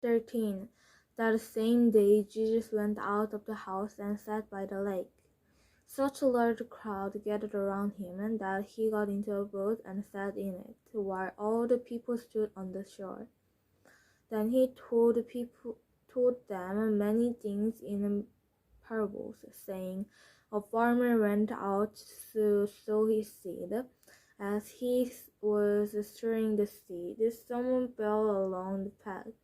13. That same day Jesus went out of the house and sat by the lake. Such a large crowd gathered around him that he got into a boat and sat in it, while all the people stood on the shore. Then he told them many things in parables, saying, "A farmer went out to sow his seed. As he was stirring the seed, someone fell along the path,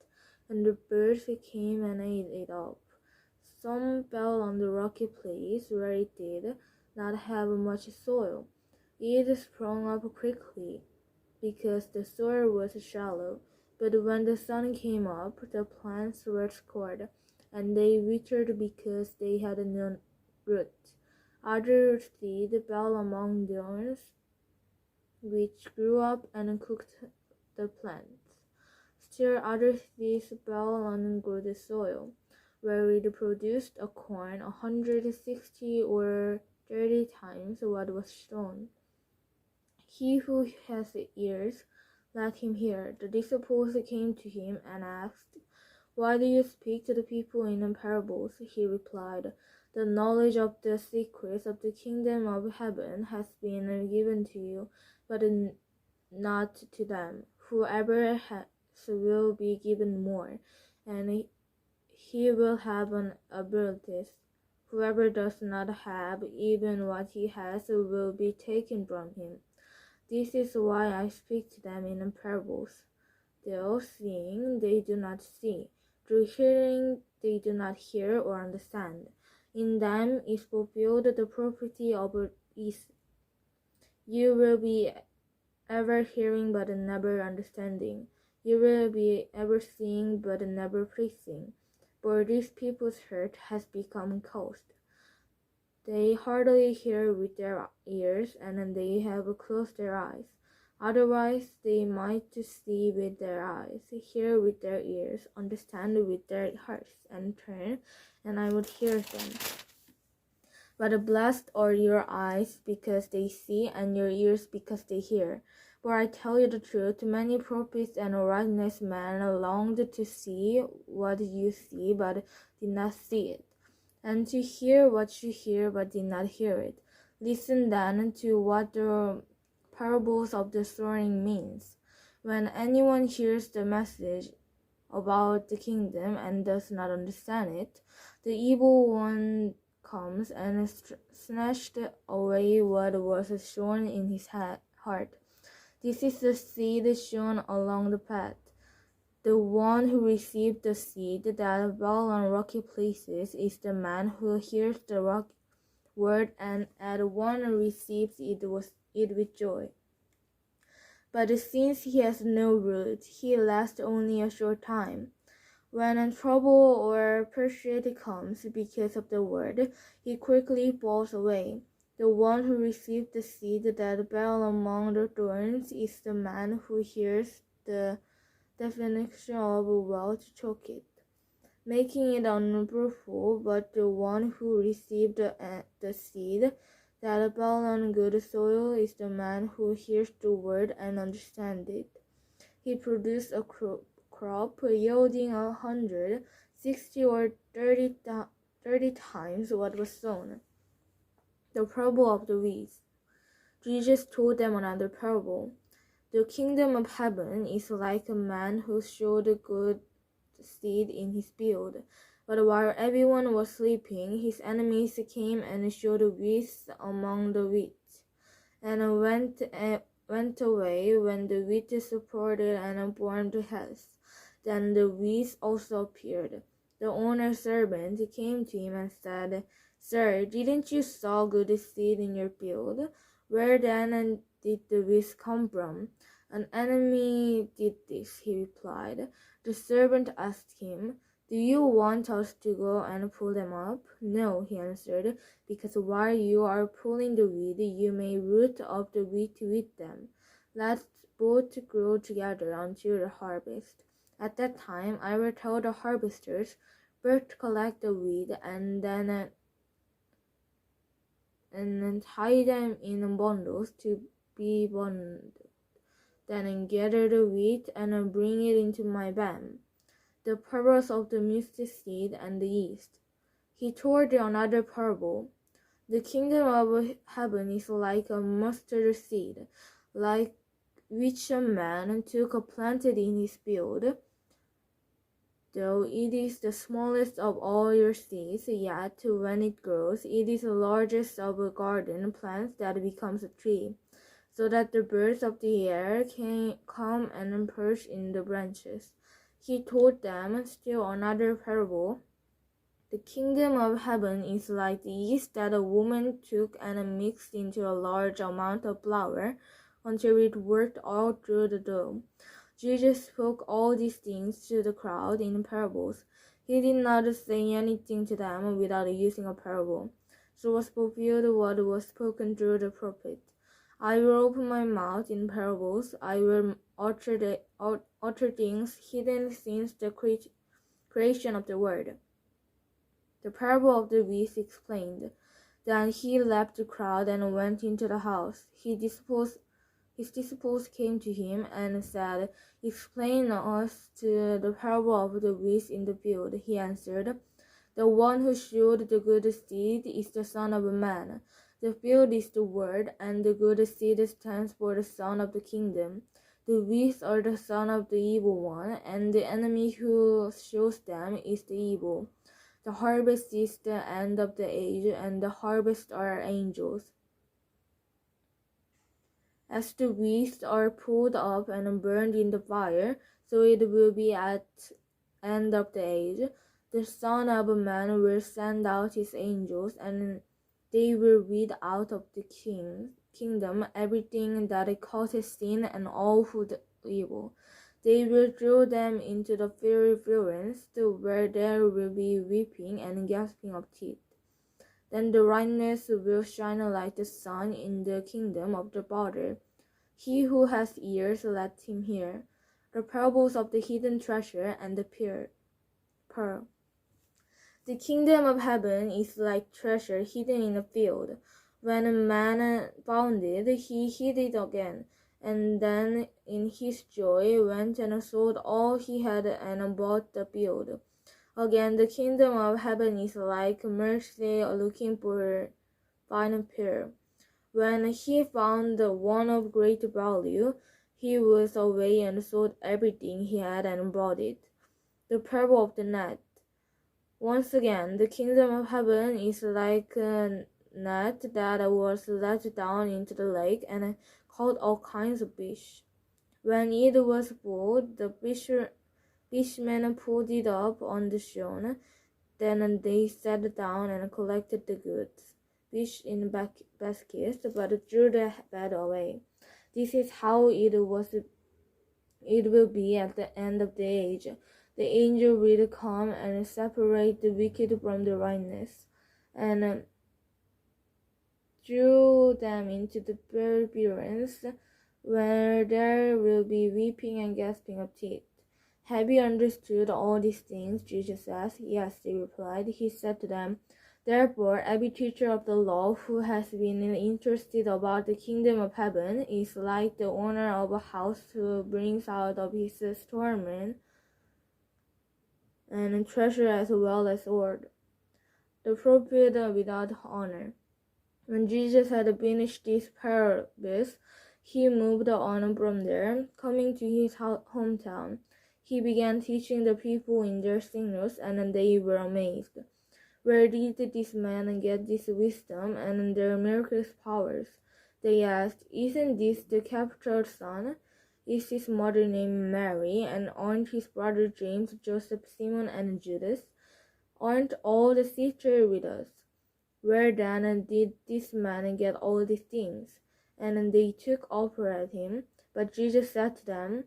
and the birds came and ate it up. Some fell on the rocky place where it did not have much soil. It sprung up quickly, because the soil was shallow. But when the sun came up, the plants were scorched, and they withered because they had no root. Other seed fell among thorns, which grew up and cooked the plants. Still other seeds fell on good soil, where it produced a corn 160 or 30 times what was sown. He who has ears, let him hear." The disciples came to him and asked, "Why do you speak to the people in parables?" He replied, "The knowledge of the secrets of the kingdom of heaven has been given to you, but not to them. Whoever has will be given more, and he will have an abundance. Whoever does not have, even what he has will be taken from him. This is why I speak to them in parables. Though seeing, they do not see. Through hearing, they do not hear or understand. In them is fulfilled the prophecy of Isaiah. You will be ever hearing but never understanding. You will be ever seeing but never pleasing. For these people's heart has become cold. They hardly hear with their ears, and they have closed their eyes. Otherwise they might see with their eyes, hear with their ears, understand with their hearts, and turn, and I would heal them. But blessed are your eyes because they see, and your ears because they hear. For I tell you the truth, many prophets and righteous men longed to see what you see, but did not see it, and to hear what you hear, but did not hear it. Listen then to what the parables of the sowing means. When anyone hears the message about the kingdom and does not understand it, the evil one comes and snatched away what was sown in his heart. This is the seed sown along the path. The one who received the seed that fell on rocky places is the man who hears the word and at once receives it with joy. But since he has no root, he lasts only a short time. When trouble or persecution comes because of the word, he quickly falls away. The one who received the seed that fell among the thorns is the man who hears the definition of well to choke it, making it unfruitful. But the one who received the seed that fell on good soil is the man who hears the word and understands it. He produced a crop yielding 160 or 30 times what was sown. The parable of the weeds. Jesus told them another parable. The kingdom of heaven is like a man who sowed good seed in his field. But while everyone was sleeping, his enemies came and sowed weeds among the wheat, and went away when the wheat sprouted and bore heads. Then the weeds also appeared. The owner's servant came to him and said, "Sir, didn't you sow good seed in your field? Where then did the weeds come from?" "An enemy did this," he replied. The servant asked him, "Do you want us to go and pull them up?" "No," he answered, "because while you are pulling the weed, you may root up the wheat with them. Let both grow together until the harvest. At that time I will tell the harvesters, first collect the wheat and then tie them in bundles to be burned. Then gather the wheat and bring it into my barn. the parables of the mustard seed and the yeast. He told another parable. The kingdom of heaven is like a mustard seed, like which a man took planted in his field. Though it is the smallest of all your seeds, yet when it grows, it is the largest of garden plants that becomes a tree, so that the birds of the air can come and perch in the branches. He told them still another parable. The kingdom of heaven is like the yeast that a woman took and mixed into a large amount of flour until it worked all through the dough. Jesus spoke all these things to the crowd in parables. He did not say anything to them without using a parable. So was fulfilled what was spoken through the prophet. I will open my mouth in parables. I will utter things hidden since the creation of the world. The parable of the weeds explained. Then he left the crowd and went into the house. His disciples came to him and said, "Explain us to the parable of the weeds in the field." He answered, "The one who sowed the good seed is the Son of Man. The field is the world, and the good seed stands for the Son of the kingdom. The weeds are the son of the evil one, and the enemy who sows them is the evil. The harvest is the end of the age, and the harvest are angels. As the weeds are pulled up and burned in the fire, so it will be at the end of the age. The Son of Man will send out his angels, and they will weed out of the kingdom everything that causes sin and all who do evil. They will throw them into the fiery furnace, where there will be weeping and gasping of teeth. Then the righteous will shine like the sun in the kingdom of the Father. He who has ears, let him hear." The parables of the hidden treasure and the pearl. The kingdom of heaven is like treasure hidden in a field. When a man found it, he hid it again, and then in his joy went and sold all he had and bought the field. Again, the kingdom of heaven is like mercy looking for fine pearl. When he found one of great value, he was away and sold everything he had and bought it. The parable of the net. Once again, the kingdom of heaven is like a net that was let down into the lake and caught all kinds of fish. When it was full, the fishermen pulled it up on the shore. Then they sat down and collected the goods, fish in baskets, but threw the bad away. This is how it will be at the end of the age. The angel will come and separate the wicked from the righteous, and throw them into the furnace, where there will be weeping and gasping of teeth. "Have you understood all these things?" Jesus asked. "Yes," they replied. He said to them, "Therefore, every teacher of the law who has been interested about the kingdom of heaven is like the owner of a house who brings out of his storeroom and treasure as well as ore." The prophet without honor. When Jesus had finished these parables, he moved on from there, coming to his hometown. He began teaching the people in their synagogues, and they were amazed. "Where did this man get this wisdom and their miraculous powers?" they asked. "Isn't this the carpenter's son? Is his mother named Mary? And aren't his brothers James, Joseph, Simon, and Judas? Aren't all the sisters with us? Where then did this man get all these things?" And they took offer at him. But Jesus said to them,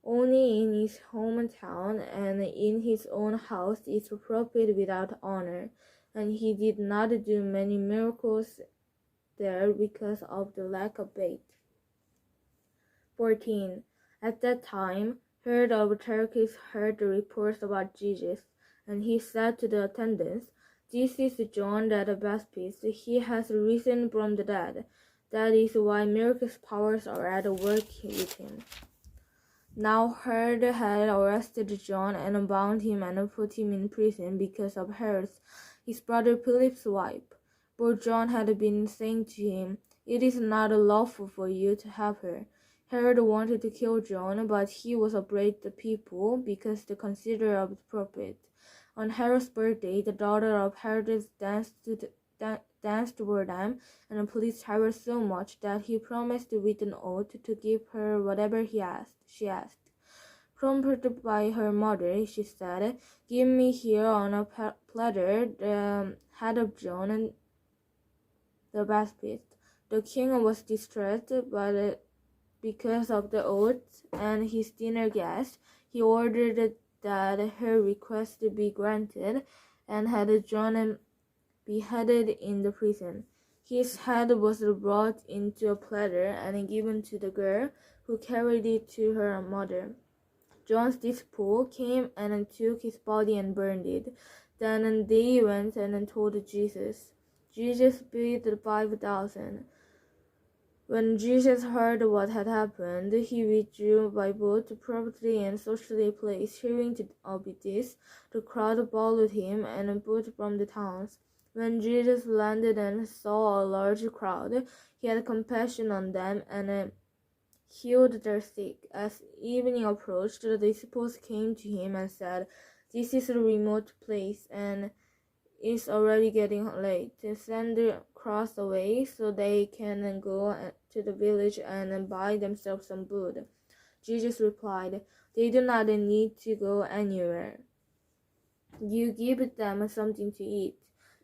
"Only in his hometown and in his own house is a prophet without honor." And he did not do many miracles there because of the lack of faith. 14. At that time, Herod of Turkey heard the reports about Jesus, and he said to the attendants, "This is John the Baptist. He has risen from the dead. That is why miraculous powers are at work with him." Now Herod had arrested John and bound him and put him in prison because of Herod, his brother Philip's wife. For John had been saying to him, "It is not lawful for you to have her." Herod wanted to kill John, but he was afraid of the people because they considered of the prophet. On Herod's birthday, the daughter of Herod danced for them and pleased Herod so much that he promised with an oath to give her whatever she asked. Prompted by her mother, she said, "Give me here on a platter the head of John and the Baptist." The king was distressed because of the oath and his dinner guests. He ordered that her request be granted and had John beheaded in the prison. His head was brought into a platter and given to the girl, who carried it to her mother. John's disciples came and took his body and burned it. Then they went and told Jesus. Jesus fed the 5,000. When Jesus heard what had happened, he withdrew by boat to privately and socially a place. Hearing of this, the crowd followed him and boat from the towns. When Jesus landed and saw a large crowd, he had compassion on them and healed their sick. As evening approached, the disciples came to him and said, "This is a remote place, and it's already getting late. Send the crowds away so they can go to the village and buy themselves some food." Jesus replied, "They do not need to go anywhere. You give them something to eat."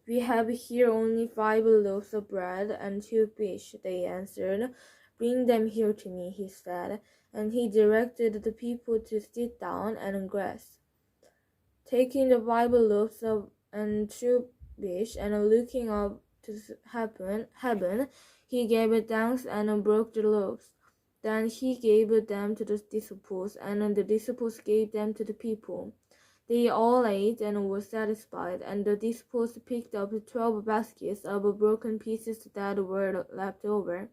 "We have here only 5 loaves of bread and 2 fish," they answered. "Bring them here to me," he said, and he directed the people to sit down and graze. Taking the 5 loaves and 2 fish and looking up to heaven, he gave thanks and broke the loaves. Then he gave them to the disciples, and the disciples gave them to the people. They all ate and were satisfied, and the disciples picked up 12 baskets of broken pieces that were left over.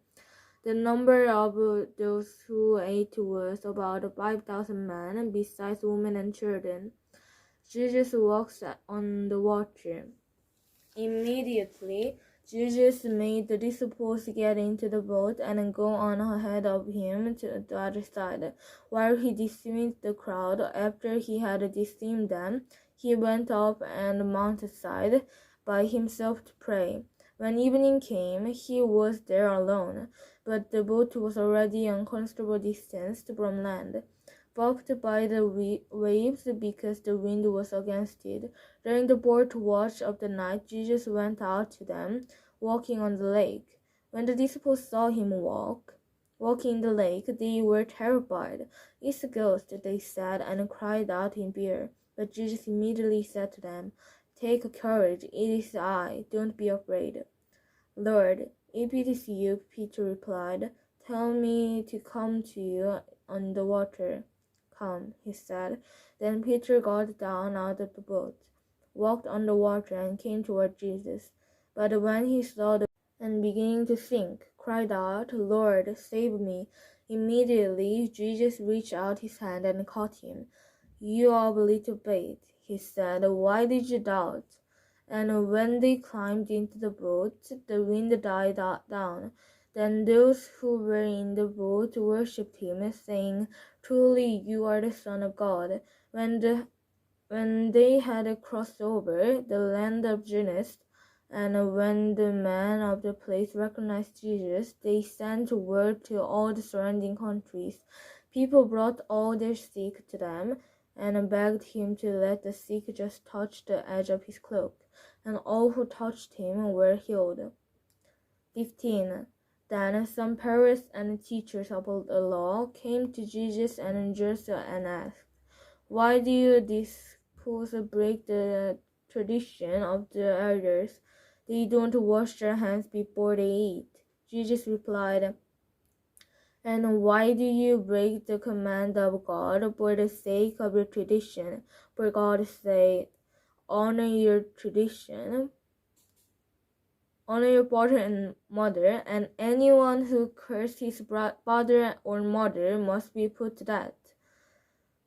The number of those who ate was about 5,000 men, besides women and children. Jesus walks on the water. Immediately, Jesus made the disciples get into the boat and go on ahead of him to the other side. While he dismissed the crowd, after he had dismissed them, he went up on the mountainside by himself to pray. When evening came, he was there alone, but the boat was already a considerable distance from land, buffeted by the waves because the wind was against it. During the fourth watch of the night, Jesus went out to them, walking on the lake. When the disciples saw him walking in the lake, they were terrified. "It's a ghost," they said, and cried out in fear. But Jesus immediately said to them, "Take courage, it is I, don't be afraid." "Lord, if it is you," Peter replied, "tell me to come to you on the water." "Come," he said. Then Peter got down out of the boat, walked on the water, and came toward Jesus. But when he saw the and beginning to sink, cried out, "Lord, save me." Immediately Jesus reached out his hand and caught him. "You of little faith," he said, "why did you doubt?" And when they climbed into the boat, the wind died down. Then those who were in the boat worshipped him, saying, "Truly you are the Son of God." When they had crossed over the land of Gennesaret, and when the men of the place recognized Jesus, they sent word to all the surrounding countries. People brought all their sick to them and begged him to let the sick just touch the edge of his cloak, and all who touched him were healed. 15. Then some Pharisees and teachers of the law came to Jesus and asked, "Why do your disciples break the tradition of the elders? They don't wash their hands before they eat." Jesus replied, "And why do you break the command of God for the sake of your tradition? For God said, 'Honor your tradition, honor your father and mother,' and anyone who curses his father or mother must be put to death."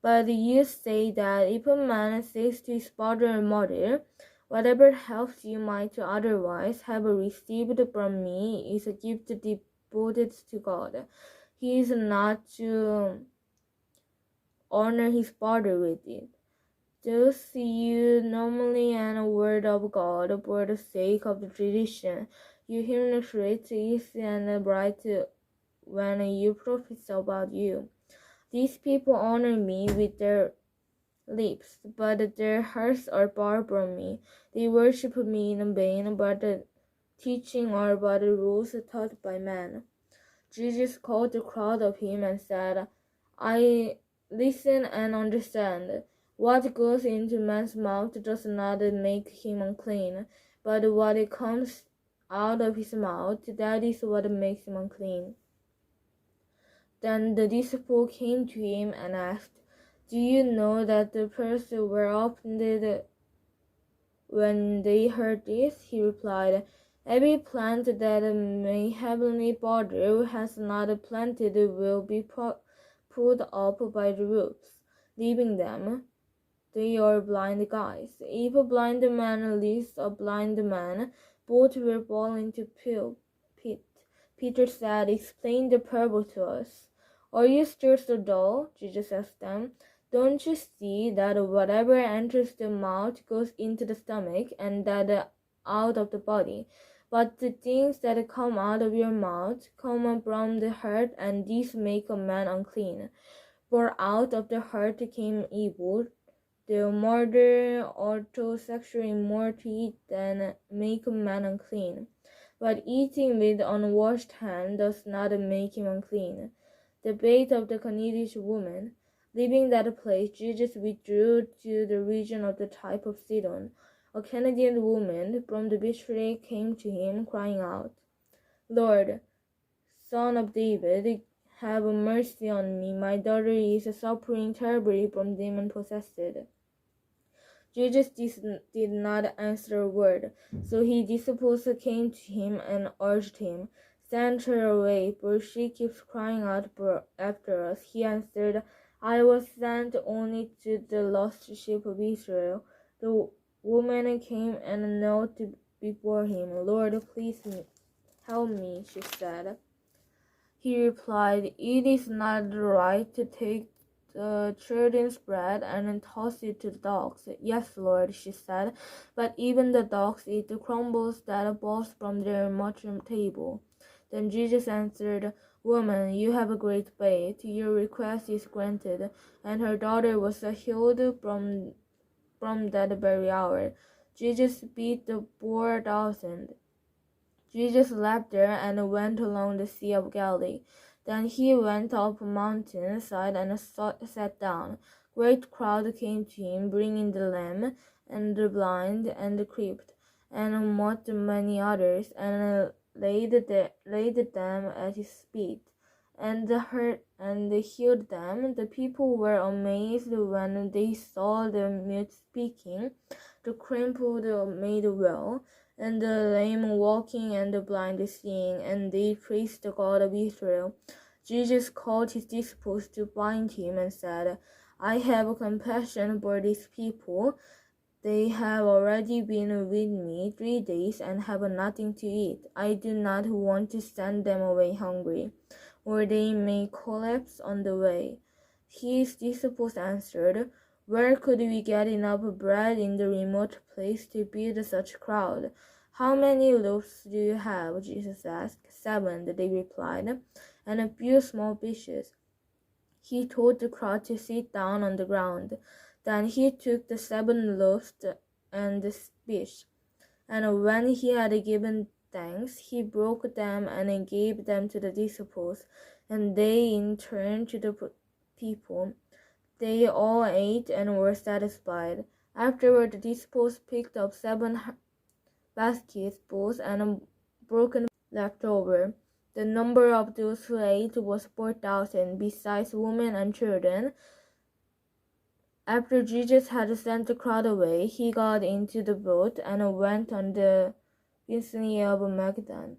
But you say that if a man says to his father or mother, whatever helps you might otherwise have received from me is a gift devoted to God. He is not to honor his father with it. Thus you normally and a word of God for the sake of the tradition. You hear it easy and bright when you prophesy about you. These people honor me with their lips, but their hearts are far from me. They worship me in vain, but the teaching are but the rules taught by man. Jesus called the crowd of him and said, I listen and understand. What goes into man's mouth does not make him unclean, but what comes out of his mouth, that is what makes him unclean. Then the disciple came to him and asked, Do you know that the priests were offended when they heard this? He replied, Every plant that my heavenly Father has not planted will be pulled up by the roots, leaving them. They are blind guides. If a blind man leads a blind man, both will fall into pit. Peter said, Explain the parable to us. Are you still so dull? Jesus asked them. Don't you see that whatever enters the mouth goes into the stomach and that out of the body? But the things that come out of your mouth come from the heart, and these make a man unclean. For out of the heart came evil, the murder, sexual immorality, then make a man unclean. But eating with unwashed hand does not make him unclean. The fate of the Canaanite woman. Leaving that place, Jesus withdrew to the region of the type of Sidon. A Canadian woman from the district came to him, crying out, Lord, Son of David, have mercy on me. My daughter is suffering terribly from demon-possessed. Jesus did not answer a word, so his disciples came to him and urged him, Send her away, for she keeps crying out after us. He answered, I was sent only to the lost sheep of Israel. The woman came and knelt before him. Lord, please help me, she said. He replied, It is not right to take the children's bread and toss it to the dogs. Yes, Lord, she said, but even the dogs eat the crumbles that fall from their mushroom table. Then Jesus answered, Woman, you have a great faith. Your request is granted. And her daughter was healed from that very hour. Jesus beat the 4,000. Jesus left there and went along the Sea of Galilee. Then he went up a mountain side and sat down. Great crowd came to him, bringing the lame and the blind and the crippled, and many others, and laid them at his feet, and healed them. The people were amazed when they saw the mute speaking, the crippled made well, and the lame walking and the blind seeing, and they praised the God of Israel. Jesus called his disciples to bind him and said, I have compassion for these people. They have already been with me 3 days and have nothing to eat. I do not want to send them away hungry, or they may collapse on the way. His disciples answered, Where could we get enough bread in the remote place to feed such a crowd? How many loaves do you have? Jesus asked. 7, they replied, and a few small fishes. He told the crowd to sit down on the ground. Then he took the 7 loaves and the fish, and when he had given thanks, he broke them and gave them to the disciples, and they in turn to the people. They all ate and were satisfied. Afterward, the disciples picked up 7 basketfuls and broken left over. The number of those who ate was 4,000, besides women and children. After Jesus had sent the crowd away, he got into the boat and went on the vicinity of Magdala.